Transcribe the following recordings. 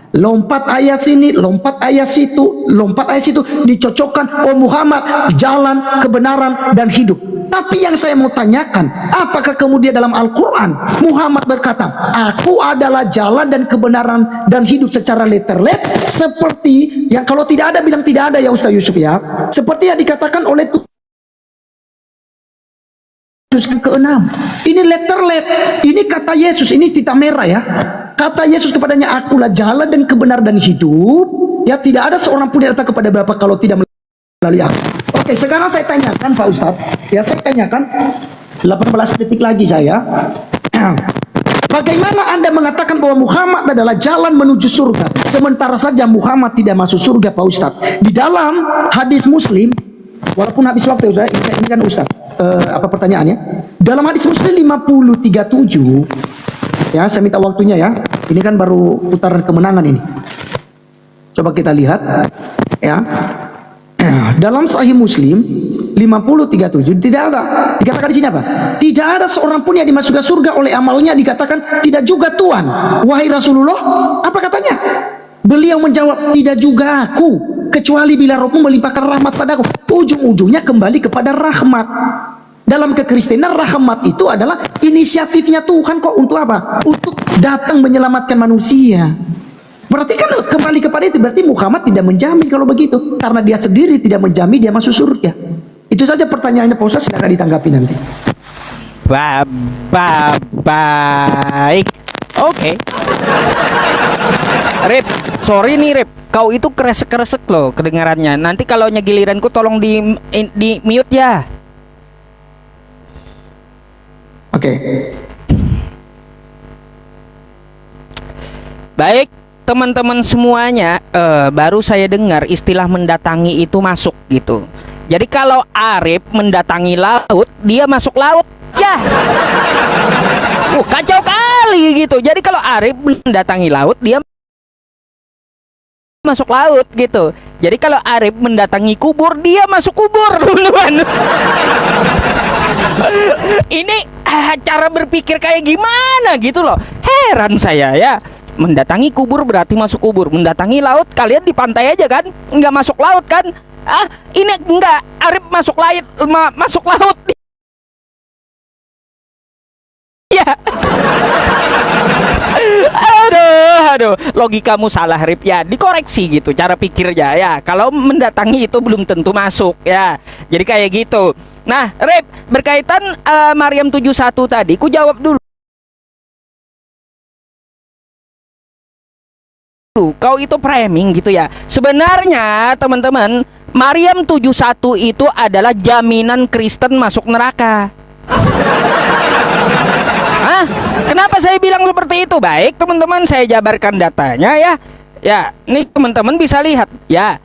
Lompat ayat sini, lompat ayat situ, lompat ayat situ, dicocokkan, oh Muhammad jalan, kebenaran dan hidup. Tapi yang saya mau tanyakan, apakah kemudian dalam Al-Quran Muhammad berkata, aku adalah jalan dan kebenaran dan hidup secara letter-let, seperti yang kalau tidak ada bilang tidak ada ya Ustaz Yusuf ya, seperti yang dikatakan oleh ke-6. Ini letter-let, ini kata Yesus, ini tinta merah ya. Kata Yesus kepadanya, akulah jalan dan kebenaran dan hidup. Ya, tidak ada seorang pun yang datang kepada Bapa kalau tidak melalui aku. Oke, sekarang saya tanyakan Pak Ustadz. Ya, saya tanyakan 18 detik lagi saya. Bagaimana Anda mengatakan bahwa Muhammad adalah jalan menuju surga, sementara saja Muhammad tidak masuk surga Pak Ustadz? Di dalam hadis Muslim, walaupun habis waktu Ustaz, ini kan Ustaz, apa pertanyaannya? Dalam hadis Muslim 50:37, ya saya minta waktunya ya. Ini kan baru putaran kemenangan ini. Coba kita lihat, ya. Dalam Sahih Muslim 50:37 tidak ada dikatakan di sini apa? Tidak ada seorang pun yang dimasukkan surga oleh amalnya, dikatakan tidak juga Tuhan. Wahai Rasulullah, apa katanya? Beliau menjawab, tidak juga aku, kecuali bila Rohmu melimpahkan rahmat padaku. Ujung-ujungnya kembali kepada rahmat. Dalam kekristenan rahmat itu adalah inisiatifnya Tuhan kok, untuk apa? Untuk datang menyelamatkan manusia. Berarti kan kembali kepada itu, berarti Muhammad tidak menjamin kalau begitu, karena dia sendiri tidak menjamin dia masuk surga. Itu saja pertanyaannya Pak Ustaz, silakan ditanggapi nanti. Baik. Oke. Rip, sorry nih Rip, kau itu kresek-kresek loh kedengarannya. Nanti kalau giliranku tolong di mute ya. Oke. Baik, teman-teman semuanya, baru saya dengar istilah mendatangi itu masuk gitu. Jadi kalau Arif mendatangi laut, dia masuk laut. Ya. Kacau kali gitu. Jadi kalau Arif mendatangi laut, dia masuk laut gitu. Jadi kalau Arif mendatangi kubur, dia masuk kubur, teman-teman. Ini cara berpikir kayak gimana gitu loh. Heran saya ya. Mendatangi kubur berarti masuk kubur. Mendatangi laut, kalian di pantai aja kan, nggak masuk laut kan? Ini enggak, Arif masuk masuk laut. Ya. Aduh, logikamu salah Rip ya, dikoreksi gitu cara pikirnya ya. Kalau mendatangi itu belum tentu masuk ya. Jadi kayak gitu. Nah, Rip, berkaitan Maryam 71 tadi, ku jawab dulu. Kau itu framing gitu ya. Sebenarnya teman-teman, Maryam 71 itu adalah jaminan Kristen masuk neraka. Hah? Kenapa saya bilang seperti itu? Baik teman-teman, saya jabarkan datanya ya. Ya, nih teman-teman bisa lihat ya.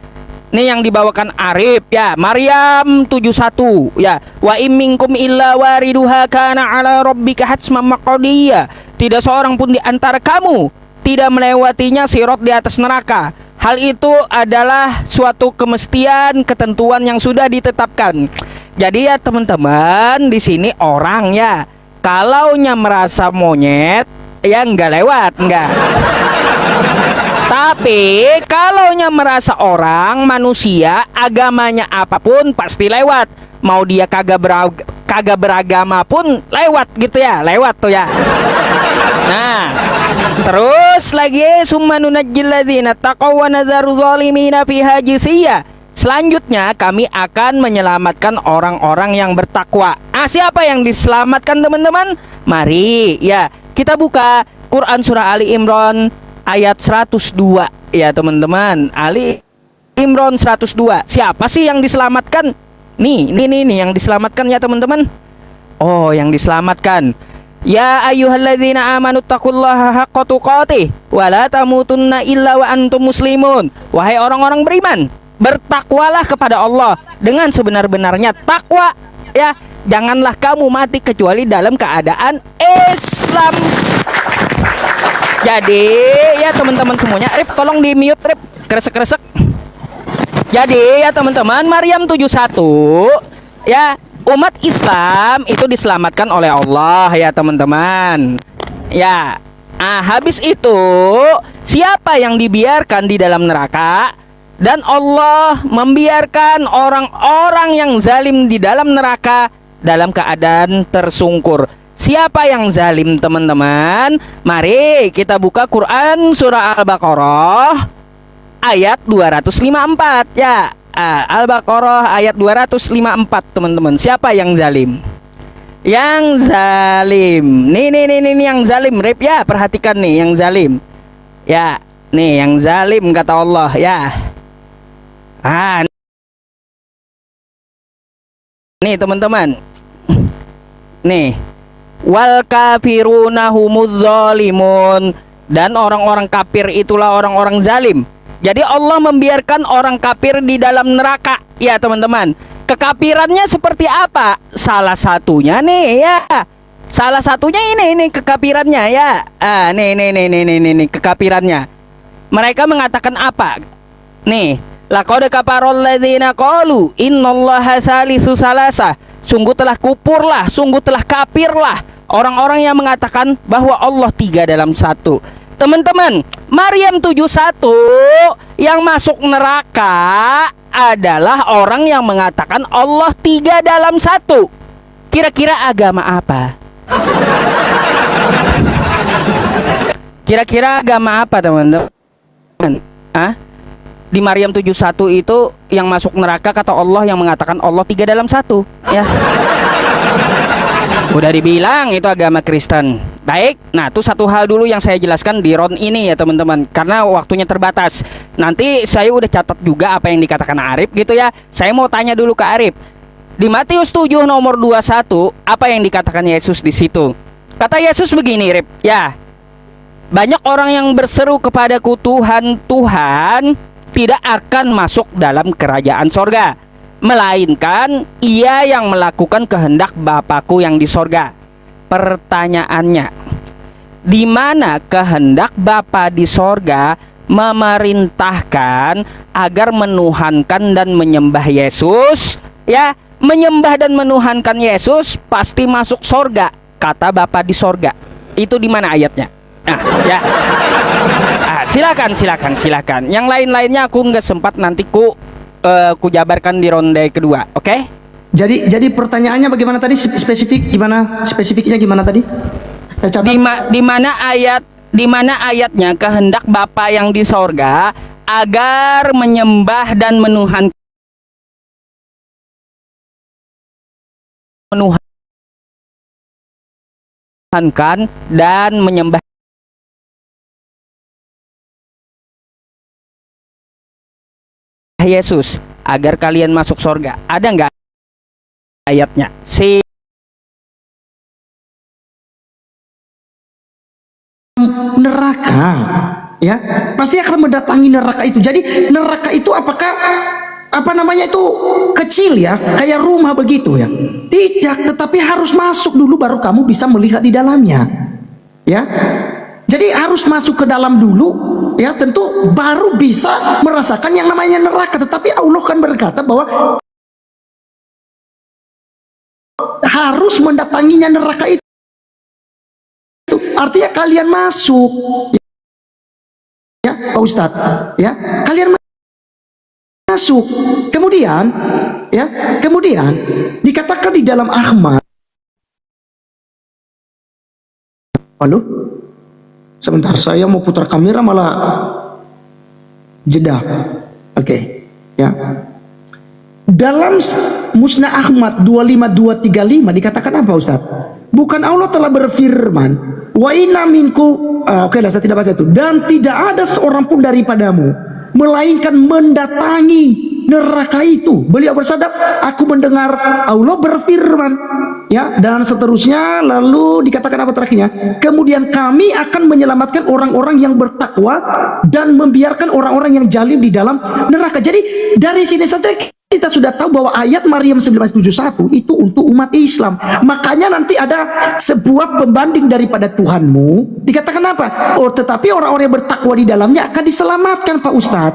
Nih yang dibawakan Arif ya, Maryam 71 ya. Wa imminkum illa wariduha kana ala rabbika hatsman maqdiya. Tidak seorang pun di antara kamu tidak melewatinya sirat di atas neraka. Hal itu adalah suatu kemestian, ketentuan yang sudah ditetapkan. Jadi ya teman-teman, di sini orang ya, kalaunya merasa monyet, ya nggak lewat, nggak. Tapi kalaunya merasa orang, manusia, agamanya apapun pasti lewat. Mau dia kagak beragama pun lewat gitu ya, lewat tuh ya. Nah, terus lagi summa nunajjil ladzina taqaw wa nadzaru zalimina fiha jisiyya. Selanjutnya kami akan menyelamatkan orang-orang yang bertakwa. Siapa yang diselamatkan teman-teman? Mari ya, kita buka Quran surah Ali Imran ayat 102 ya teman-teman. Ali Imran 102. Siapa sih yang diselamatkan? Nih yang diselamatkan ya teman-teman. Oh, yang diselamatkan. Ya ayyuhalladzina amanu taqullaha haqqa tuqatih wa la tamutunna illa wa antum muslimun. Wahai orang-orang beriman, bertakwalah kepada Allah dengan sebenar-benarnya takwa ya. Janganlah kamu mati kecuali dalam keadaan Islam. Jadi ya teman-teman semuanya, Rip tolong di mute Rip, kresek-kresek. Jadi ya teman-teman, Maryam 71 ya, umat Islam itu diselamatkan oleh Allah ya teman-teman. Ya, Habis itu siapa yang dibiarkan di dalam neraka? Dan Allah membiarkan orang-orang yang zalim di dalam neraka dalam keadaan tersungkur. Siapa yang zalim, teman-teman? Mari kita buka Quran surah Al-Baqarah ayat 254 ya. Al-Baqarah ayat 254, teman-teman. Siapa yang zalim? Yang zalim. Nih yang zalim, Rip ya. Perhatikan nih yang zalim. Ya, nih yang zalim kata Allah ya. Nih teman-teman. Nih. Wal kafiruna humudz zalimun. Dan orang-orang kafir itulah orang-orang zalim. Jadi Allah membiarkan orang kafir di dalam neraka. Ya teman-teman. Kekafirannya seperti apa? Salah satunya nih ya. Salah satunya ini kekafirannya ya. Nih kekafirannya. Mereka mengatakan apa? Nih, laqad kafarol ladzina qalu innallaha salisu salasa. Sungguh telah kupurlah, sungguh telah kafirlah orang-orang yang mengatakan bahwa Allah 3 dalam 1. Teman-teman, Maryam 71 yang masuk neraka adalah orang yang mengatakan Allah 3 dalam 1. Kira-kira agama apa? Kira-kira agama apa, teman-teman? Di Maryam 71 itu yang masuk neraka kata Allah yang mengatakan Allah 3 dalam 1 ya. Udah dibilang itu agama Kristen. Baik, nah itu satu hal dulu yang saya jelaskan di round ini ya teman-teman, karena waktunya terbatas. Nanti saya udah catat juga apa yang dikatakan Arif gitu ya. Saya mau tanya dulu ke Arif. Di Matius 7 nomor 21, apa yang dikatakan Yesus di situ? Kata Yesus begini, Rip. Ya. Banyak orang yang berseru kepadaku Tuhan, Tuhan, tidak akan masuk dalam kerajaan sorga, melainkan ia yang melakukan kehendak Bapakku yang di sorga. Pertanyaannya, di mana kehendak Bapa di sorga memerintahkan agar menuhankan dan menyembah Yesus? Ya, menyembah dan menuhankan Yesus pasti masuk sorga, kata Bapa di sorga. Itu di mana ayatnya? Ya. Silakan. Yang lain-lainnya aku nggak sempat, nanti ku jabarkan di ronde kedua, oke? Jadi pertanyaannya bagaimana tadi, spesifik gimana, spesifiknya gimana tadi? Saya catat. Di mana ayatnya kehendak Bapa yang di sorga agar menyembah dan menuhankan dan menyembah Yesus agar kalian masuk sorga. Ada nggak ayatnya? Neraka ya pasti akan mendatangi neraka itu. Jadi neraka itu apakah itu kecil ya, kayak rumah begitu ya? Tidak, tetapi harus masuk dulu baru kamu bisa melihat di dalamnya ya. Jadi harus masuk ke dalam dulu ya, tentu baru bisa merasakan yang namanya neraka. Tetapi Allah kan berkata bahwa harus mendatanginya neraka itu. Artinya kalian masuk ya Pak Ustadz ya, kalian masuk. Kemudian dikatakan di dalam Ahmad. Halo, sebentar, saya mau putar kamera malah jeda. Oke, ya. Dalam Musnad Ahmad 25235 dikatakan apa, Ustaz? Bukan Allah telah berfirman, wa inna minku, oke lah, saya tidak baca itu. Dan tidak ada seorang pun daripadamu melainkan mendatangi neraka itu. Beliau bersabda, aku mendengar Allah berfirman, ya, dan seterusnya. Lalu dikatakan apa terakhirnya? Kemudian kami akan menyelamatkan orang-orang yang bertakwa dan membiarkan orang-orang yang zalim di dalam neraka. Jadi dari sini saja kita sudah tahu bahwa ayat Maryam 1971 itu untuk umat Islam. Makanya nanti ada sebuah pembanding daripada Tuhanmu. Dikatakan apa? Oh, tetapi orang-orang yang bertakwa di dalamnya akan diselamatkan, Pak Ustadz.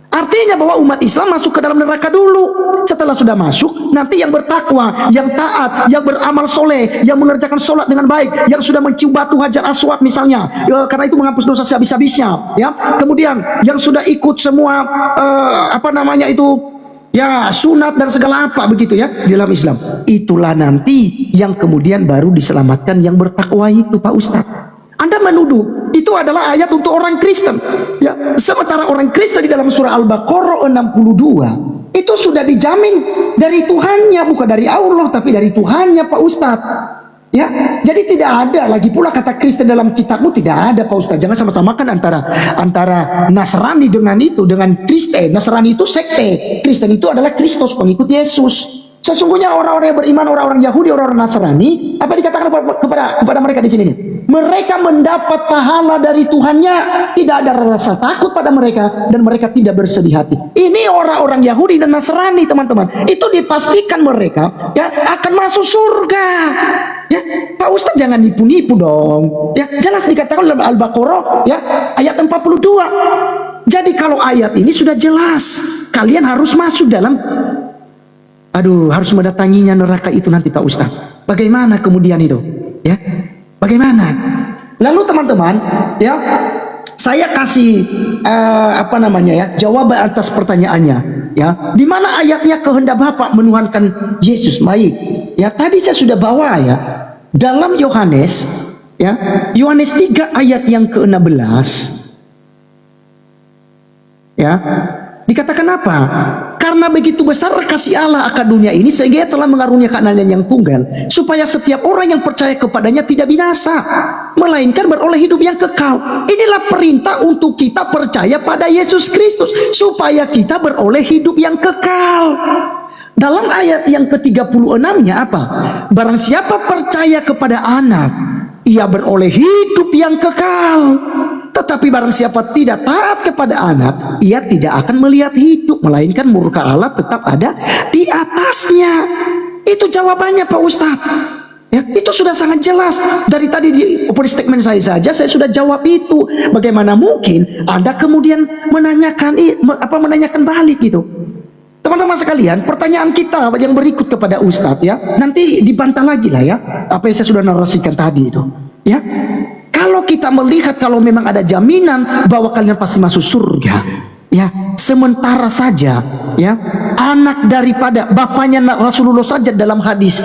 Artinya bahwa umat Islam masuk ke dalam neraka dulu. Setelah sudah masuk, nanti yang bertakwa, yang taat, yang beramal soleh, yang mengerjakan sholat dengan baik, yang sudah mencium batu Hajar Aswad misalnya, karena itu menghapus dosa sehabis-habisnya, ya. Kemudian yang sudah ikut semua ya sunat dan segala apa begitu ya di dalam Islam. Itulah nanti yang kemudian baru diselamatkan yang bertakwa itu, Pak Ustadz. Anda menuduh itu adalah ayat untuk orang Kristen, ya. Sementara orang Kristen di dalam surah Al-Baqarah 62 itu sudah dijamin dari Tuhannya, bukan dari Allah tapi dari Tuhannya, Pak Ustadz. Ya, jadi tidak ada lagi pula kata Kristen dalam kitabmu, tidak ada, Pak Ustadz. Jangan sama-samakan antara Nasrani dengan Kristen. Nasrani itu sekte, Kristen itu adalah Kristus, pengikut Yesus. Sesungguhnya orang-orang yang beriman, orang-orang Yahudi, orang-orang Nasrani, apa dikatakan kepada mereka di sini nih? Mereka mendapat pahala dari Tuhannya, tidak ada rasa takut pada mereka, dan mereka tidak bersedih hati. Ini orang-orang Yahudi dan Nasrani, teman-teman. Itu dipastikan mereka ya akan masuk surga. Ya, Pak Ustadz jangan nipu-nipu dong. Ya, jelas dikatakan dalam Al-Baqarah ya ayat 42. Jadi kalau ayat ini sudah jelas, kalian harus masuk dalam harus mendatanginya neraka itu nanti, Pak Ustadz. Bagaimana kemudian itu? Ya. Bagaimana? Lalu teman-teman, ya, saya kasih jawaban atas pertanyaannya, ya. Di mana ayatnya kehendak Bapa menuhankan Yesus? Baik. Ya, tadi saya sudah bawa ya. Dalam Yohanes, ya, Yohanes 3 ayat yang ke-16. Ya. Dikatakan apa? Karena begitu besar kasih Allah akan dunia ini sehingga Ia telah mengaruniakan anaknya yang tunggal supaya setiap orang yang percaya kepadanya tidak binasa melainkan beroleh hidup yang kekal. Inilah perintah untuk kita percaya pada Yesus Kristus supaya kita beroleh hidup yang kekal. Dalam ayat yang ke-36-nya apa? Barang siapa percaya kepada anak, ia beroleh hidup yang kekal. Tetapi barang siapa tidak taat kepada anak, ia tidak akan melihat hidup, melainkan murka Allah tetap ada di atasnya. Itu jawabannya, Pak Ustadz. Ya, itu sudah sangat jelas. Dari tadi di opening statement saya saja, saya sudah jawab itu. Bagaimana mungkin Anda kemudian menanyakan balik gitu? Teman-teman sekalian, pertanyaan kita yang berikut kepada Ustadz ya, nanti dibantah lagi lah ya, apa yang saya sudah narasikan tadi itu. Ya. Kalau kita melihat kalau memang ada jaminan bahwa kalian pasti masuk surga, ya, sementara saja, ya, anak daripada bapaknya Rasulullah saja dalam hadis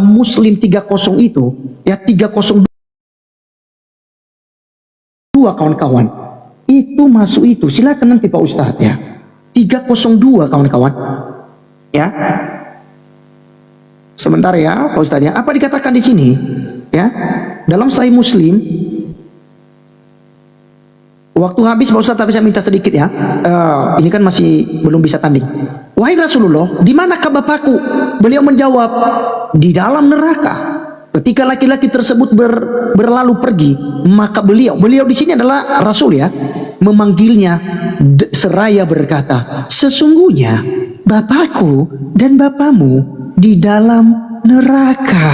Muslim 30 itu, ya 302 kawan-kawan, itu masuk itu. Silakan nanti Pak Ustadz ya, 302 kawan-kawan, ya. Sebentar ya, Pak Ustadz ya. Apa dikatakan di sini? Ya, dalam Sahih Muslim. Waktu habis Pak Ustadz, tapi saya minta sedikit ya. Ini kan masih belum bisa tanding. Wahai Rasulullah, di manakah Bapakku? Beliau menjawab, di dalam neraka. Ketika laki-laki tersebut berlalu pergi, maka beliau di sini adalah Rasul ya, memanggilnya seraya berkata, sesungguhnya Bapakku dan Bapamu di dalam neraka.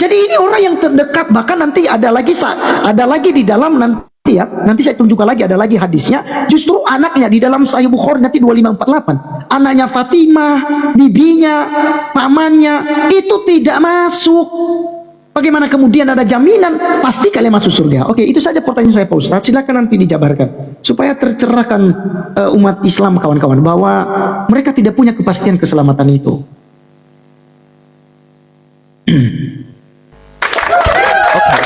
Jadi ini orang yang terdekat, bahkan nanti ada lagi di dalam nanti ya, nanti saya tunjukkan lagi, ada lagi hadisnya, justru anaknya di dalam Sahih Bukhari nanti 2548, anaknya Fatimah, bibinya, pamannya itu tidak masuk. Bagaimana kemudian ada jaminan pasti kalian masuk surga? Oke, itu saja pertanyaan saya Pak Ustadz. Silakan nanti dijabarkan supaya tercerahkan umat Islam kawan-kawan bahwa mereka tidak punya kepastian keselamatan itu. Oke.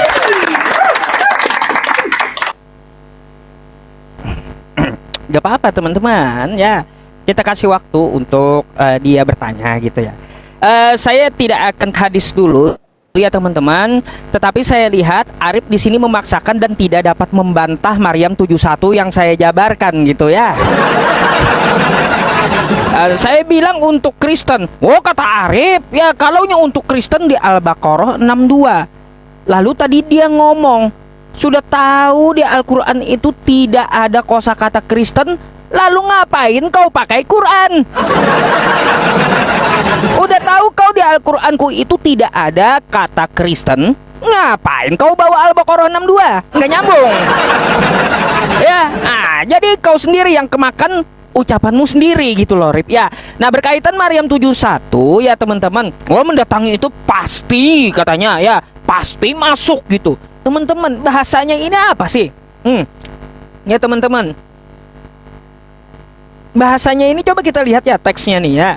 Gak apa-apa teman-teman ya. Kita kasih waktu untuk dia bertanya gitu ya. Saya tidak akan ke hadis dulu. Ya teman-teman, tetapi saya lihat Arif di sini memaksakan dan tidak dapat membantah Maryam 71 yang saya jabarkan gitu ya. Saya bilang untuk Kristen. Oh, kata Arif, ya kalaunya untuk Kristen di Al-Baqarah 62. Lalu tadi dia ngomong, sudah tahu di Al-Quran itu tidak ada kosakata Kristen, lalu ngapain kau pakai Quran? Udah tahu kau di Al-Quranku itu tidak ada kata Kristen, Ngapain kau bawa Al-Baqarah 62? Nggak nyambung. Ya, nah, jadi kau sendiri yang kemakan ucapanmu sendiri gitu loh, Rip. Ya, nah berkaitan Maryam 71 ya teman-teman. Oh, mendatangi itu pasti katanya ya, pasti masuk gitu. Teman-teman, bahasanya ini apa sih? Ya teman-teman. Bahasanya ini coba kita lihat ya teksnya nih ya.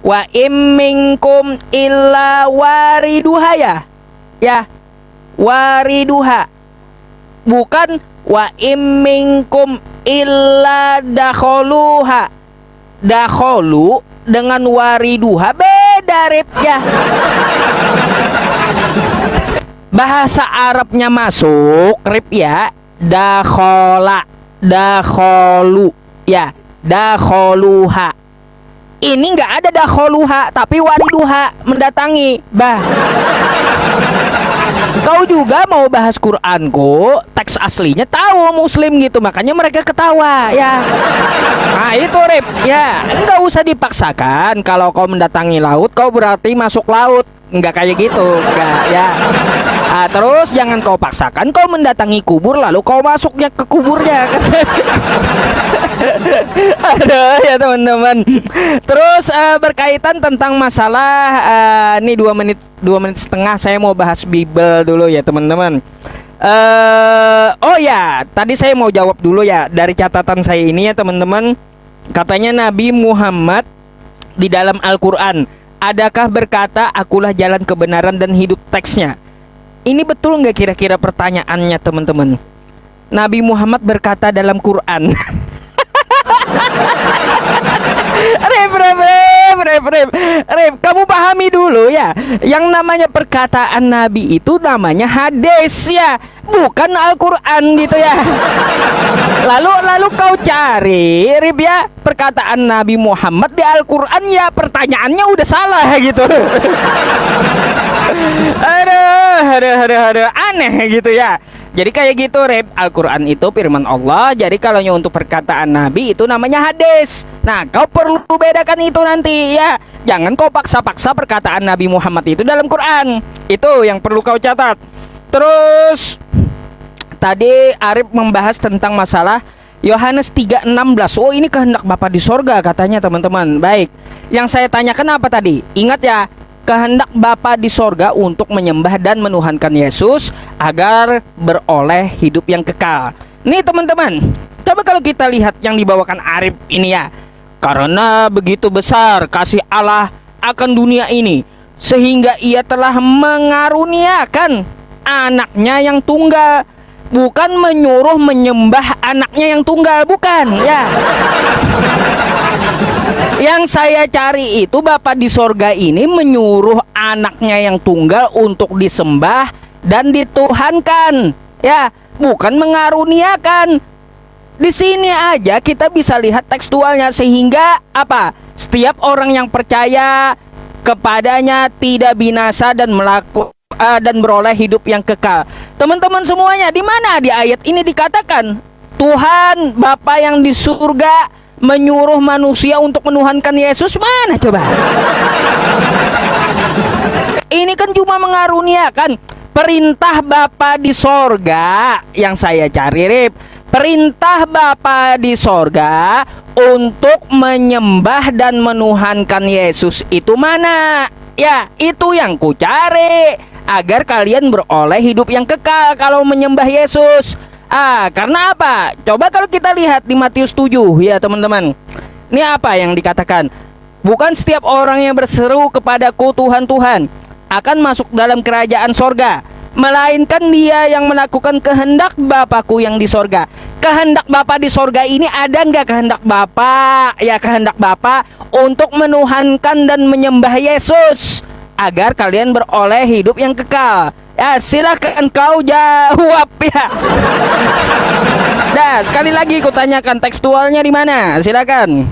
Wa im minkum illa wariduha ya. Ya. Wariduha. Bukan wa im minkum illa dakholuha. Dakholu dengan wariduha beda, Rip ya. Bahasa Arabnya masuk, Rip ya. Dakhola, dakholu ya, dakholuha. Ini nggak ada dakholuha, tapi wariduha, mendatangi. Kau juga mau bahas Quranku, teks aslinya tahu Muslim gitu, makanya mereka ketawa ya. Nah itu, Rip ya, nggak usah dipaksakan. Kalau kau mendatangi laut, kau berarti masuk laut. Nggak kayak gitu, nggak ya. Nah, terus jangan kau paksakan kau mendatangi kubur lalu kau masuknya ke kuburnya. Aduh ya teman-teman. Terus berkaitan tentang masalah ini 2 menit setengah saya mau bahas Bible dulu ya teman-teman. Oh ya, tadi saya mau jawab dulu ya dari catatan saya ini ya teman-teman. Katanya Nabi Muhammad di dalam Al-Quran, adakah berkata akulah jalan kebenaran dan hidup, teksnya. Ini betul nggak kira-kira pertanyaannya teman-teman? Nabi Muhammad berkata dalam Quran. Rep, kamu pahami dulu ya. Yang namanya perkataan Nabi itu namanya hadis ya, bukan Al-Quran gitu ya. Lalu kau cari, Rip ya, perkataan Nabi Muhammad di Al-Quran ya, pertanyaannya udah salah gitu. Aduh, aneh gitu ya. Jadi kayak gitu, Rip. Al-Quran itu firman Allah. Jadi kalau untuk perkataan Nabi itu namanya hadis. Nah, kau perlu bedakan itu nanti ya. Jangan kau paksa-paksa perkataan Nabi Muhammad itu dalam Quran. Itu yang perlu kau catat. Terus tadi Arif membahas tentang masalah Yohanes 3:16. Oh, ini kehendak Bapa di sorga katanya teman-teman. Baik, yang saya tanyakan apa tadi? Ingat ya, kehendak Bapa di sorga untuk menyembah dan menuhankan Yesus agar beroleh hidup yang kekal. Nih teman-teman, coba kalau kita lihat yang dibawakan Arif ini ya. Karena begitu besar kasih Allah akan dunia ini, sehingga ia telah mengaruniakan anaknya yang tunggal. Bukan menyuruh menyembah anaknya yang tunggal, bukan ya. Yang saya cari itu Bapa di sorga ini menyuruh anaknya yang tunggal untuk disembah dan dituhankan ya, bukan mengaruniakan. Di sini aja kita bisa lihat tekstualnya, sehingga apa? Setiap orang yang percaya kepadanya tidak binasa dan dan beroleh hidup yang kekal. Teman-teman semuanya, di mana di ayat ini dikatakan Tuhan Bapa yang di surga menyuruh manusia untuk menuhankan Yesus? Mana coba? Ini kan cuma mengaruniakan. Perintah Bapa di sorga yang saya cari, Rip. Perintah Bapa di sorga untuk menyembah dan menuhankan Yesus itu mana? Ya, itu yang ku cari, agar kalian beroleh hidup yang kekal kalau menyembah Yesus. Karena apa? Coba kalau kita lihat di Matius 7 ya teman-teman. Ini apa yang dikatakan? Bukan setiap orang yang berseru kepadaku Tuhan, Tuhan akan masuk dalam kerajaan sorga, melainkan dia yang melakukan kehendak Bapakku yang di sorga. Kehendak Bapa di sorga ini ada nggak kehendak Bapa? Ya, kehendak Bapa untuk menuhankan dan menyembah Yesus agar kalian beroleh hidup yang kekal. Ya, silakan kau jawab ya. Dah, sekali lagi ku tanyakan, tekstualnya di mana? Silakan.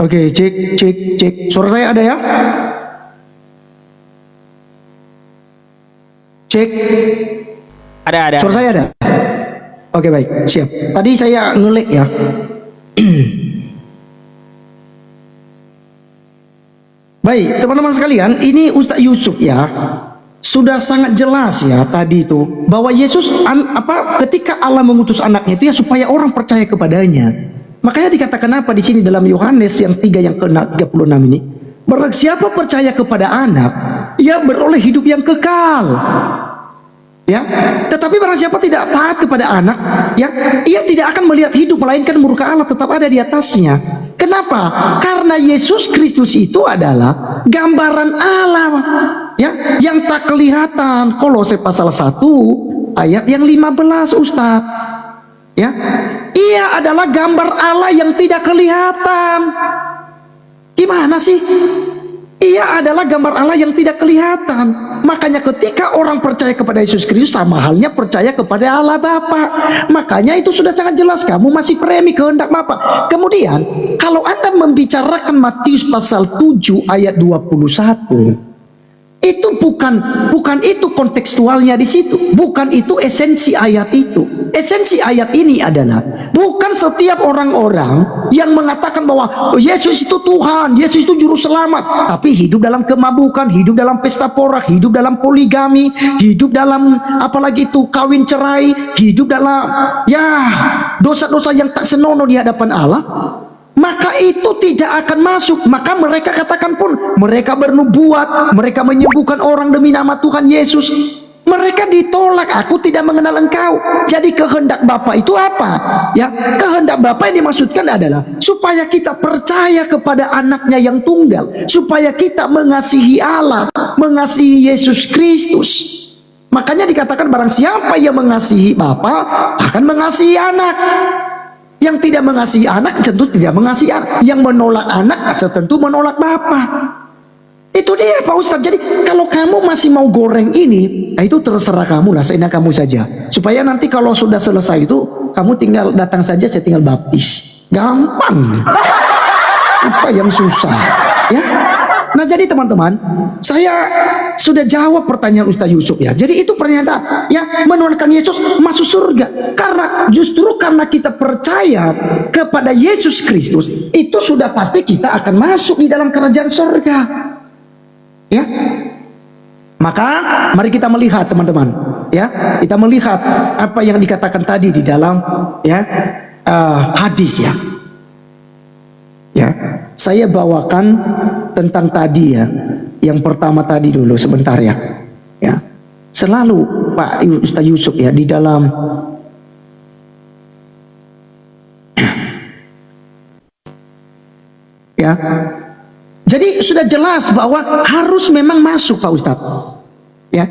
Oke, cek. Suara saya ada ya? Cek. Ada. Suara saya ada? Oke, baik, siap. Tadi saya ngelek ya. Baik, teman-teman sekalian, ini Ustaz Yusuf ya sudah sangat jelas ya tadi itu bahwa Yesus ketika Allah mengutus anaknya itu ya supaya orang percaya kepadanya. Makanya dikatakan apa di sini dalam Yohanes yang 3 yang ke-36 ini? Barang siapa percaya kepada anak, ia beroleh hidup yang kekal. Ya, tetapi barang siapa tidak taat kepada anak, ya, ia tidak akan melihat hidup melainkan murka Allah tetap ada di atasnya. Kenapa? Karena Yesus Kristus itu adalah gambaran Allah, ya, yang tak kelihatan. Kolose pasal 1 ayat yang 15, Ustadz. Ya, ia adalah gambar Allah yang tidak kelihatan. Gimana sih? Ia adalah gambar Allah yang tidak kelihatan. Makanya ketika orang percaya kepada Yesus Kristus sama halnya percaya kepada Allah Bapa. Makanya itu sudah sangat jelas, kamu masih premi kehendak Bapa. Kemudian kalau Anda membicarakan Matius pasal 7 ayat 21, itu bukan itu kontekstualnya di situ, bukan itu esensi ayat itu. Esensi ayat ini adalah bukan setiap orang-orang yang mengatakan bahwa Yesus itu Tuhan, Yesus itu juru selamat, tapi hidup dalam kemabukan, hidup dalam pesta pora, hidup dalam poligami, hidup dalam apalagi itu kawin cerai, hidup dalam ya dosa-dosa yang tak senonoh di hadapan Allah. Maka itu tidak akan masuk. Maka mereka katakan pun mereka bernubuat, mereka menyembuhkan orang demi nama Tuhan Yesus, mereka ditolak. Aku tidak mengenal engkau. Jadi kehendak Bapa itu apa? Ya, kehendak Bapa yang dimaksudkan adalah supaya kita percaya kepada anaknya yang tunggal, supaya kita mengasihi Allah, mengasihi Yesus Kristus. Makanya dikatakan barang siapa yang mengasihi Bapa akan mengasihi anak. Yang tidak mengasihi anak tentu tidak mengasihi anak. Yang menolak anak tentu menolak Bapa. Itu dia Pak Ustadz. Jadi kalau kamu masih mau goreng ini, itu terserah kamu lah, seenak kamu saja. Supaya nanti kalau sudah selesai itu, kamu tinggal datang saja, saya tinggal baptis. Gampang. Apa yang susah? Ya. Nah jadi teman-teman, saya sudah jawab pertanyaan Ustaz Yusuf ya. Jadi itu pernyataan ya, menurunkan Yesus masuk surga. Karena justru karena kita percaya kepada Yesus Kristus, itu sudah pasti kita akan masuk di dalam kerajaan surga. Ya. Maka mari kita melihat teman-teman, ya. Kita melihat apa yang dikatakan tadi di dalam ya hadis ya. Ya, saya bawakan tentang tadi ya. Yang pertama tadi dulu sebentar ya. Ya. Selalu Pak Ustaz Yusuf ya di dalam ya. Jadi sudah jelas bahwa harus memang masuk Pak Ustadz. Ya,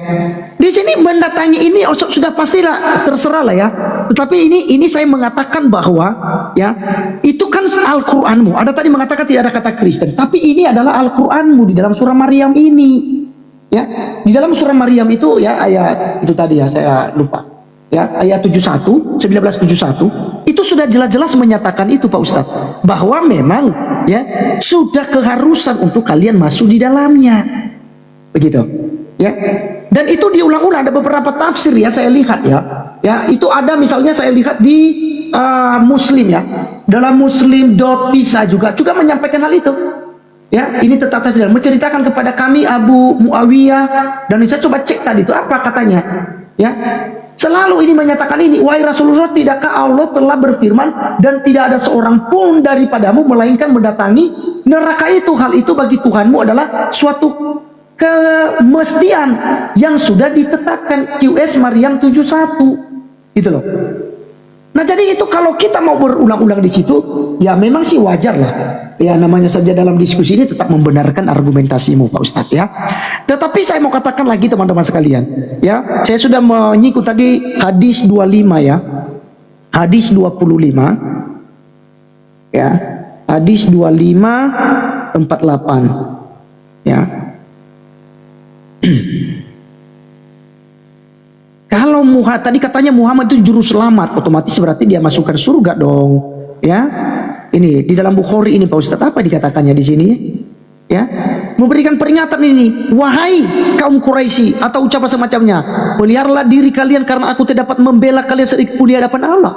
di sini mendatangi ini sudah pastilah terserah lah ya. Tetapi ini saya mengatakan bahwa ya itu kan Al-Qur'anmu. Ada tadi mengatakan tidak ada kata Kristen, tapi ini adalah Al-Qur'anmu di dalam surah Maryam ini. Ya, di dalam surah Maryam itu ya ayat itu tadi ya saya lupa. Ya, ayat 1971 itu sudah jelas-jelas menyatakan itu Pak Ustadz, bahwa memang ya sudah keharusan untuk kalian masuk di dalamnya. Begitu. Ya, dan itu diulang-ulang, ada beberapa tafsir ya saya lihat ya. Ya, itu ada misalnya saya lihat di Muslim ya. Dalam muslim.bisa juga menyampaikan hal itu. Ya, ini tetap tafsir menceritakan kepada kami Abu Muawiyah, dan saya coba cek tadi itu apa katanya. Ya. Selalu ini menyatakan ini, wahai Rasulullah, tidakkah Allah telah berfirman dan tidak ada seorang pun daripadamu melainkan mendatangi neraka itu. Hal itu bagi Tuhanmu adalah suatu kemestian yang sudah ditetapkan. QS Maryam 71 gitu loh. Nah jadi itu kalau kita mau berulang-ulang di situ ya memang sih wajar lah ya, namanya saja dalam diskusi ini tetap membenarkan argumentasimu Pak Ustadz ya. Tetapi saya mau katakan lagi teman-teman sekalian ya, saya sudah menyinggung tadi hadis 25 ya, hadis 25 ya, hadis 25:48 ya. Kalau tadi katanya Muhammad itu juru selamat, otomatis berarti dia masukkan surga dong, ya. Ini di dalam Bukhari ini Pak Ustadz, apa dikatakannya di sini? Ya, memberikan peringatan ini, wahai kaum Quraisy atau ucapan semacamnya, peliharalah diri kalian karena aku tidak dapat membela kalian sedikit pun di hadapan Allah.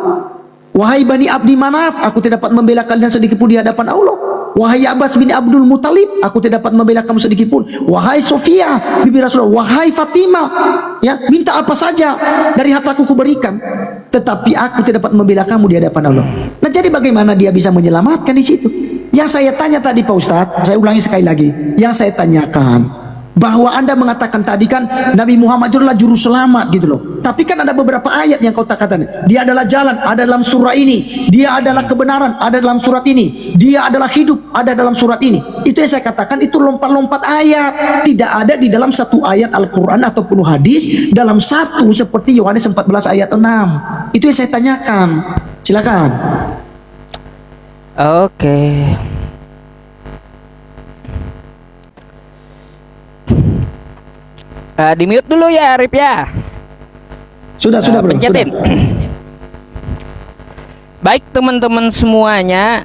Wahai Bani Abdi Manaf, aku tidak dapat membela kalian sedikit pun di hadapan Allah. Wahai Abbas bin Abdul Muttalib, aku tidak dapat membela kamu sedikit pun. Wahai Sofia, bibi Rasulullah, wahai Fatimah, ya, minta apa saja dari hartaku kuberikan, tetapi aku tidak dapat membela kamu di hadapan Allah. Nah, jadi bagaimana dia bisa menyelamatkan di situ? Yang saya tanya tadi Pak Ustadz, saya ulangi sekali lagi. Yang saya tanyakan, bahwa Anda mengatakan tadi kan Nabi Muhammad itu adalah juru selamat gitu loh. Tapi kan ada beberapa ayat yang kau katakan, dia adalah jalan, ada dalam surah ini. Dia adalah kebenaran, ada dalam surat ini. Dia adalah hidup, ada dalam surat ini. Itu yang saya katakan, itu lompat-lompat ayat. Tidak ada di dalam satu ayat Al-Quran ataupun hadis dalam satu, seperti Yohanes 14 ayat 6. Itu yang saya tanyakan. Silakan. Oke. Di mute dulu ya Arif ya. Sudah bro. Pencetin. Baik teman-teman semuanya,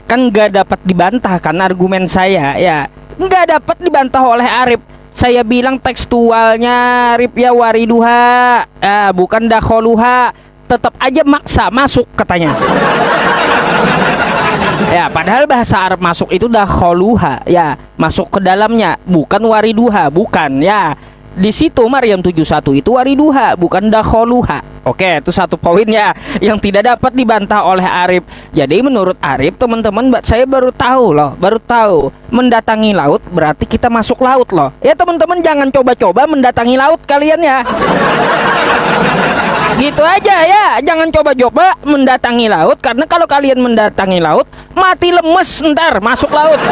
kan nggak dapat dibantah kan argumen saya ya, nggak dapat dibantah oleh Arif. Saya bilang tekstualnya Arif ya wariduha, bukan dakholuha, tetap aja maksa masuk katanya. Ya, padahal bahasa Arab masuk itu dakholuha, ya, masuk ke dalamnya, bukan wariduha, bukan ya. Di situ Maryam 71 itu wariduha, bukan dakholuha. Oke, itu satu poinnya yang tidak dapat dibantah oleh Arif. Jadi menurut Arif, teman-teman, saya baru tahu mendatangi laut berarti kita masuk laut loh. Ya teman-teman, jangan coba-coba mendatangi laut kalian ya. Gitu aja ya, jangan coba-coba mendatangi laut, karena kalau kalian mendatangi laut mati lemes ntar masuk laut.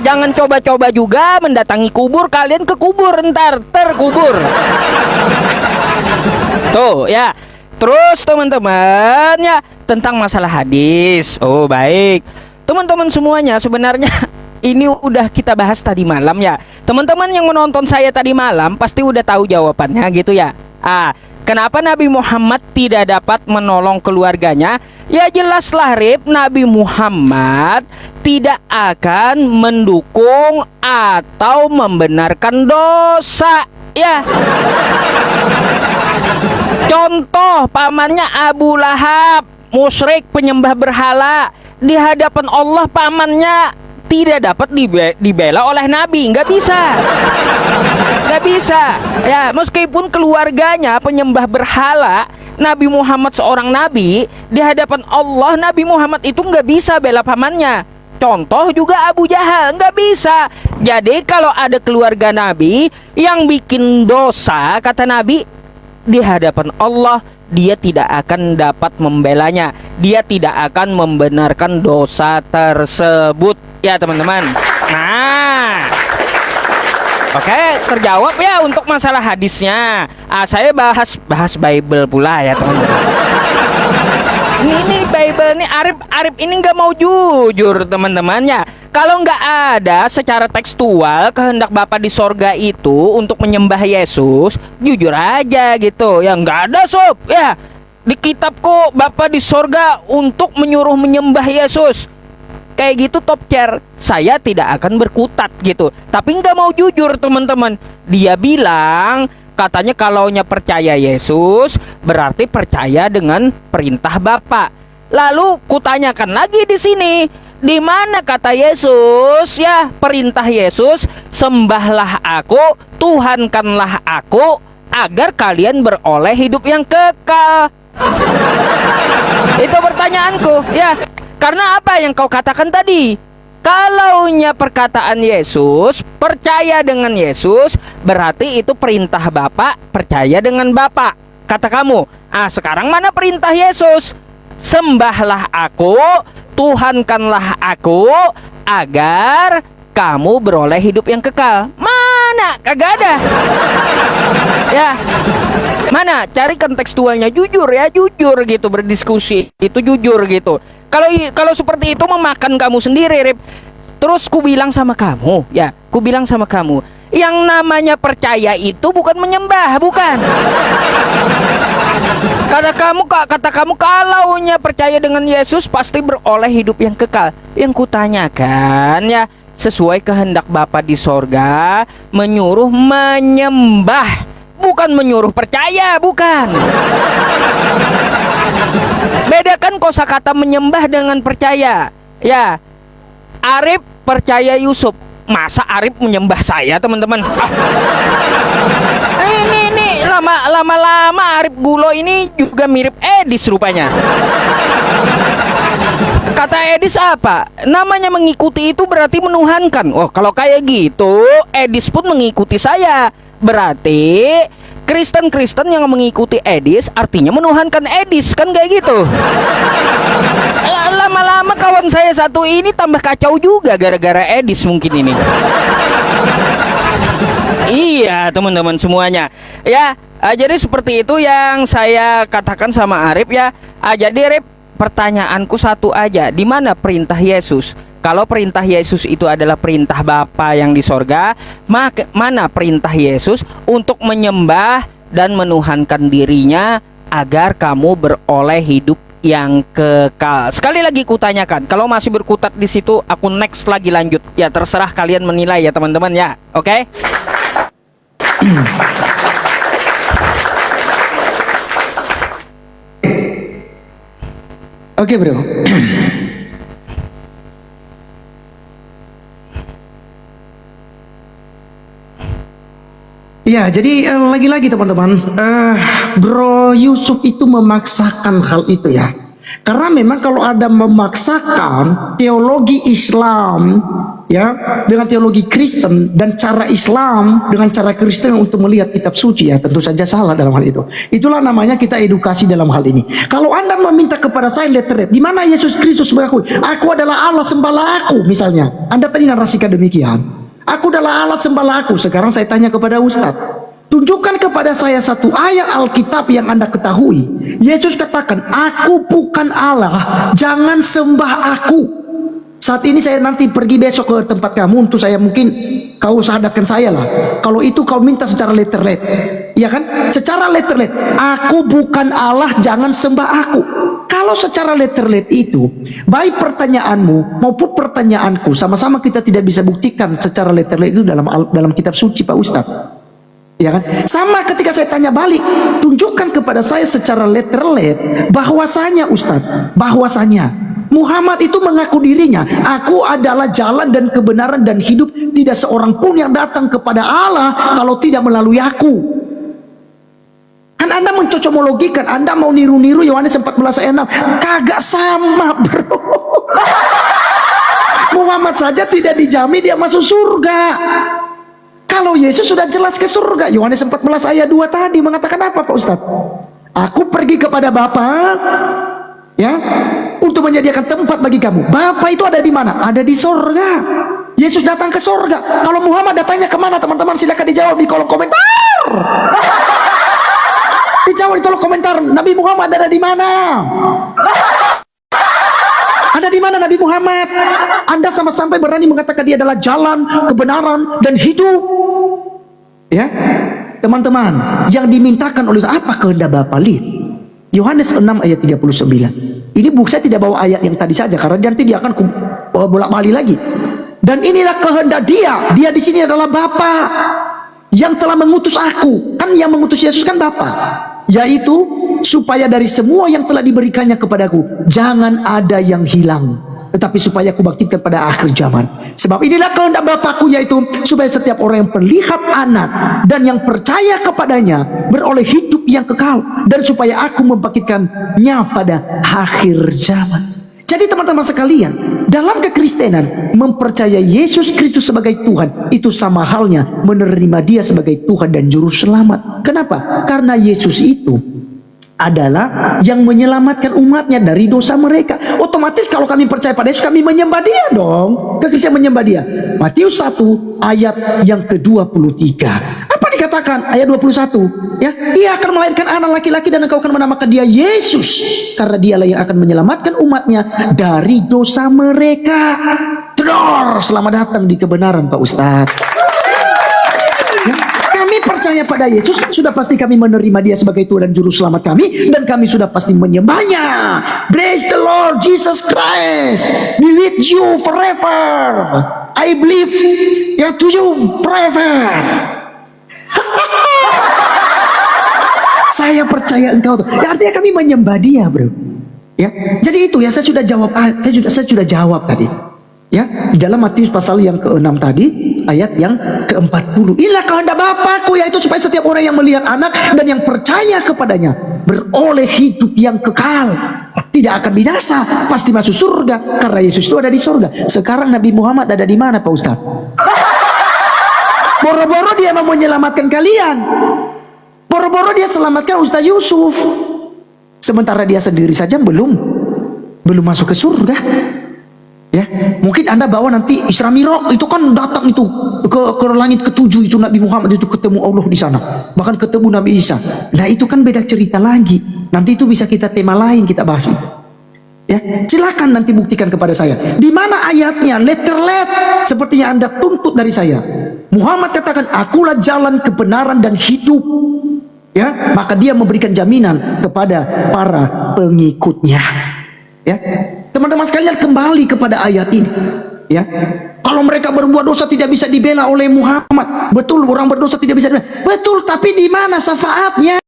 Jangan coba-coba juga mendatangi kubur, kalian ke kubur ntar terkubur. Tuh ya. Terus teman-teman ya, tentang masalah hadis. Oh baik, teman-teman semuanya, sebenarnya ini udah kita bahas tadi malam ya. Teman-teman yang menonton saya tadi malam pasti udah tahu jawabannya gitu ya. Kenapa Nabi Muhammad tidak dapat menolong keluarganya? Ya jelaslah Rip, Nabi Muhammad tidak akan mendukung atau membenarkan dosa ya. Contoh pamannya Abu Lahab, musyrik penyembah berhala, di hadapan Allah pamannya tidak dapat dibela oleh Nabi, nggak bisa ya. Meskipun keluarganya penyembah berhala, Nabi Muhammad seorang nabi, di hadapan Allah Nabi Muhammad itu nggak bisa bela pamannya. Contoh juga Abu Jahal, nggak bisa. Jadi kalau ada keluarga Nabi yang bikin dosa, kata Nabi, di hadapan Allah dia tidak akan dapat membelanya, dia tidak akan membenarkan dosa tersebut ya teman-teman. Nah, oke, terjawab ya untuk masalah hadisnya. Saya bahas Bible pula ya teman-teman. Ini Bible nih, Arif ini nggak mau jujur teman-temannya. Kalau nggak ada secara tekstual kehendak Bapa di sorga itu untuk menyembah Yesus, jujur aja gitu ya, nggak ada sob ya. Di kitabku Bapa di sorga untuk menyuruh menyembah Yesus, kayak gitu top chair, saya tidak akan berkutat gitu. Tapi nggak mau jujur teman-teman. Dia bilang katanya kalaunya percaya Yesus berarti percaya dengan perintah Bapa. Lalu kutanyakan lagi di sini, di mana kata Yesus ya, perintah Yesus, sembahlah aku, tuhankanlah aku agar kalian beroleh hidup yang kekal. Itu pertanyaanku ya. Karena apa yang kau katakan tadi, kalaunya perkataan Yesus, percaya dengan Yesus, berarti itu perintah Bapa, percaya dengan Bapa. Kata kamu, sekarang mana perintah Yesus? Sembahlah aku, tuhankanlah aku agar kamu beroleh hidup yang kekal. Mana? Kagak ada. Ya. Mana? Cari kontekstualnya, jujur ya, jujur gitu berdiskusi. Itu jujur gitu. Kalau seperti itu memakan kamu sendiri, Rip. Terus ku bilang sama kamu, ya, yang namanya percaya itu bukan menyembah, bukan. Kata kamu kalaunya percaya dengan Yesus pasti beroleh hidup yang kekal. Yang kutanyakan ya, sesuai kehendak Bapa di sorga, menyuruh menyembah, bukan menyuruh percaya, bukan. Bedakan kosakata menyembah dengan percaya. Ya, Arif percaya Yusuf, masa Arif menyembah saya, teman-teman? Ini lama-lama Arif Gulo ini juga mirip Edis rupanya. Kata Edis apa? Namanya mengikuti itu berarti menuhankan. Oh, kalau kayak gitu, Edis pun mengikuti saya. Berarti Kristen-Kristen yang mengikuti Edis artinya menuhankan Edis, kan kayak gitu. Lama-lama kawan saya satu ini tambah kacau juga gara-gara Edis mungkin ini. Iya, teman-teman semuanya. Ya, jadi seperti itu yang saya katakan sama Arif ya. Jadi Arif, pertanyaanku satu aja, di mana perintah Yesus? Kalau perintah Yesus itu adalah perintah Bapa yang di sorga, maka mana perintah Yesus untuk menyembah dan menuhankan dirinya agar kamu beroleh hidup yang kekal? Sekali lagi kutanyakan, kalau masih berkutat di situ, aku next lagi lanjut. Ya terserah kalian menilai ya teman-teman ya, oke? Oke, bro. Ya, jadi lagi-lagi teman-teman, Bro Yusuf itu memaksakan hal itu ya. Karena memang kalau ada memaksakan teologi Islam ya dengan teologi Kristen dan cara Islam dengan cara Kristen untuk melihat kitab suci, ya tentu saja salah dalam hal itu. Itulah namanya kita edukasi dalam hal ini. Kalau Anda meminta kepada saya letterhead, di mana Yesus Kristus mengakui, aku adalah Allah, sembahlah aku misalnya. Anda tadi narasikan demikian. Aku adalah Allah, sembahlah aku. Sekarang saya tanya kepada Ustadz, tunjukkan kepada saya satu ayat Alkitab yang Anda ketahui. Yesus katakan, aku bukan Allah, jangan sembah aku. Saat ini saya nanti pergi besok ke tempat kamu untuk saya, mungkin kau sadarkan saya lah. Kalau itu kau minta secara letterhead, ya kan? Secara letterhead, aku bukan Allah, jangan sembah aku. Kalau secara letterhead itu, baik pertanyaanmu maupun pertanyaanku, sama-sama kita tidak bisa buktikan secara letterhead itu dalam kitab suci, Pak Ustadz. Ya kan? Sama ketika saya tanya balik, tunjukkan kepada saya secara letterhead bahwasanya Ustadz, bahwasanya Muhammad itu mengaku dirinya, aku adalah jalan dan kebenaran dan hidup, tidak seorang pun yang datang kepada Allah kalau tidak melalui aku. Kan Anda mencocomologikan, Anda mau niru-niru Yohanes 14 ayat 6. Kagak sama, bro. Muhammad saja tidak dijamin dia masuk surga. Kalau Yesus sudah jelas ke surga. Yohanes 14 ayat 2 tadi mengatakan apa, Pak Ustadz? Aku pergi kepada Bapa, ya, untuk menyediakan tempat bagi kamu. Bapa itu ada di mana? Ada di surga. Yesus datang ke surga. Kalau Muhammad datangnya kemana, teman-teman? Silakan dijawab di kolom komentar. Dijawab di kolom komentar. Nabi Muhammad ada di mana? Ada di mana Nabi Muhammad? Anda sampai berani mengatakan dia adalah jalan, kebenaran, dan hidup. Ya, teman-teman, yang dimintakan oleh apa kehendak Bapa? Lihat Yohanes 6 ayat 39. Ini saya tidak bawa ayat yang tadi saja karena nanti dia akan bolak-balik lagi. Dan inilah kehendak dia. Dia di sini adalah Bapa yang telah mengutus aku. Kan yang mengutus Yesus kan Bapa, yaitu supaya dari semua yang telah diberikannya kepadaku jangan ada yang hilang, tetapi supaya aku bangkitkan pada akhir zaman. Sebab inilah kehendak Bapakku, yaitu supaya setiap orang yang melihat anak dan yang percaya kepadanya beroleh hidup yang kekal, dan supaya aku membangkitkannya pada akhir zaman. Jadi teman-teman sekalian, dalam kekristenan mempercayai Yesus Kristus sebagai Tuhan itu sama halnya menerima dia sebagai Tuhan dan Juru Selamat. Kenapa? Karena Yesus itu adalah yang menyelamatkan umatnya dari dosa mereka. Otomatis kalau kami percaya pada Yesus, kami menyembah dia dong. Kekristenan menyembah dia. Matius 1 ayat yang ke-23. Apa dikatakan? Ayat 21. Ya, dia akan melahirkan anak laki-laki dan engkau akan menamakan dia Yesus, karena dialah yang akan menyelamatkan umatnya dari dosa mereka. Tedor, selamat datang di kebenaran, Pak Ustadz. Ya, kami percaya pada Yesus, sudah pasti kami menerima dia sebagai Tuhan dan Juru Selamat kami, dan kami sudah pasti menyembahnya. Praise the Lord Jesus Christ, be with you forever. I believe ya to you forever. Saya percaya engkau tuh. Ya, artinya kami menyembah dia, bro. Ya, jadi itu ya, saya sudah jawab tadi. Ya, di dalam Matius pasal yang ke-6 tadi, ayat yang ke-40. Inilah kehendak Bapakku, yaitu supaya setiap orang yang melihat anak dan yang percaya kepadanya beroleh hidup yang kekal, tidak akan binasa, pasti masuk surga, karena Yesus itu ada di surga. Sekarang Nabi Muhammad ada di mana, Pak Ustadz? Boro-boro dia mau menyelamatkan kalian. Boro-boro dia selamatkan Ustaz Yusuf. Sementara dia sendiri saja belum masuk ke surga. Ya, mungkin Anda bawa nanti Isra Mi'raj, itu kan datang itu ke langit ketujuh, itu Nabi Muhammad itu ketemu Allah di sana, bahkan ketemu Nabi Isa. Nah, itu kan beda cerita lagi. Nanti itu bisa kita tema lain kita bahas. Ya, silakan nanti buktikan kepada saya. Di mana ayatnya, letter seperti yang Anda tuntut dari saya. Muhammad katakan, akulah jalan kebenaran dan hidup. Ya, maka dia memberikan jaminan kepada para pengikutnya. Ya, teman-teman sekalian, kembali kepada ayat ini. Ya, kalau mereka berbuat dosa tidak bisa dibela oleh Muhammad. Betul, orang berdosa tidak bisa dibela. Betul, tapi di mana syafaatnya?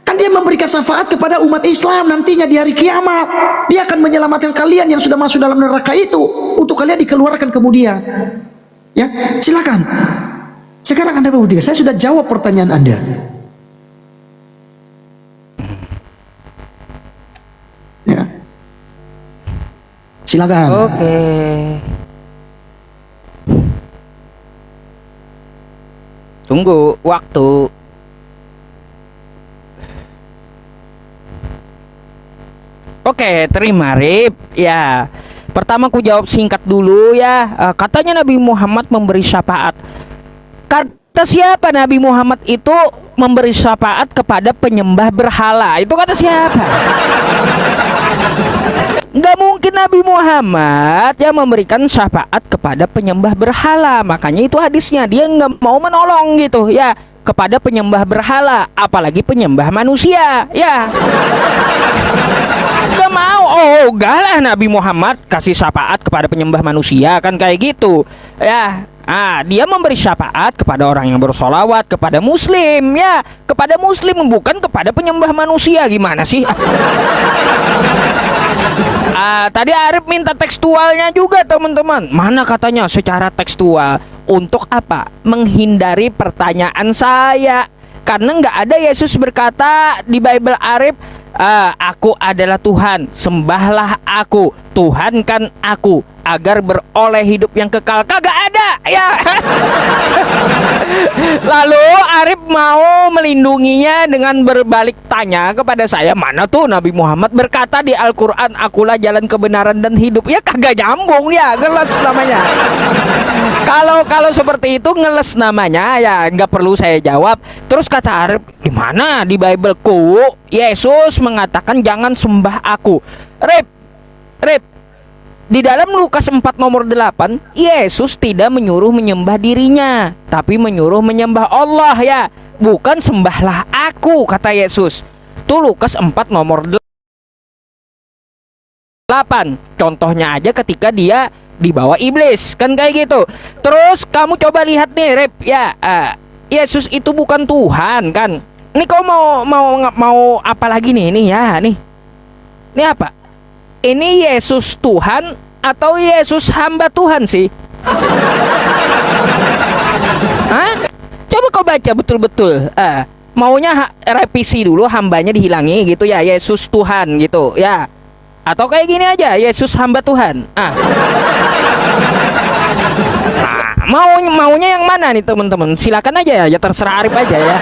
Kan dia memberikan syafaat kepada umat Islam nantinya di hari kiamat. Dia akan menyelamatkan kalian yang sudah masuk dalam neraka itu, untuk kalian dikeluarkan kemudian. Ya, silakan. Sekarang Anda membuktikan. Saya sudah jawab pertanyaan Anda. Ya, silakan. Oke. Tunggu waktu. Oke, terima Rip. Ya, pertama aku jawab singkat dulu ya. Katanya Nabi Muhammad memberi syafaat. Kata siapa Nabi Muhammad itu memberi syafaat kepada penyembah berhala? Itu kata siapa? Nggak mungkin Nabi Muhammad yang memberikan syafaat kepada penyembah berhala. Makanya itu hadisnya, dia nggak mau menolong gitu ya kepada penyembah berhala, apalagi penyembah manusia ya. Gak mau. Oh, enggak lah, Nabi Muhammad kasih syafaat kepada penyembah manusia, kan kayak gitu ya. Dia memberi syafaat kepada orang yang bersolawat, kepada muslim ya, kepada muslim, bukan kepada penyembah manusia. Gimana sih? Tadi Arif minta tekstualnya juga, teman-teman. Mana katanya secara tekstual? Untuk apa? Menghindari pertanyaan saya. Karena nggak ada Yesus berkata di Bible Arif, aku adalah Tuhan, sembahlah aku, Tuhankan aku agar beroleh hidup yang kekal. Kagak ada ya. Lalu Arif mau melindunginya dengan berbalik tanya kepada saya, mana tuh Nabi Muhammad berkata di Al-Quran, akulah jalan kebenaran dan hidup. Ya kagak nyambung ya, ngeles namanya. Kalau seperti itu ngeles namanya ya, nggak perlu saya jawab. Terus kata Arif, di mana di Bibleku Yesus mengatakan jangan sembah aku? Rip, di dalam Lukas 4 nomor 8, Yesus tidak menyuruh menyembah dirinya, tapi menyuruh menyembah Allah ya. Bukan sembahlah aku, kata Yesus. Itu Lukas 4 nomor 8. Contohnya aja ketika dia dibawa iblis, kan kayak gitu. Terus kamu coba lihat nih, Rip ya, Yesus itu bukan Tuhan kan. Ini kau mau apa lagi nih? Ini ya, nih. Ini apa? Ini Yesus Tuhan atau Yesus hamba Tuhan sih? Hah? Coba kau baca betul-betul. Maunya revisi dulu, hambanya dihilangi gitu ya, Yesus Tuhan gitu ya. Atau kayak gini aja, Yesus hamba Tuhan. Maunya yang mana nih teman-teman? Silakan aja ya, terserah Arif aja ya.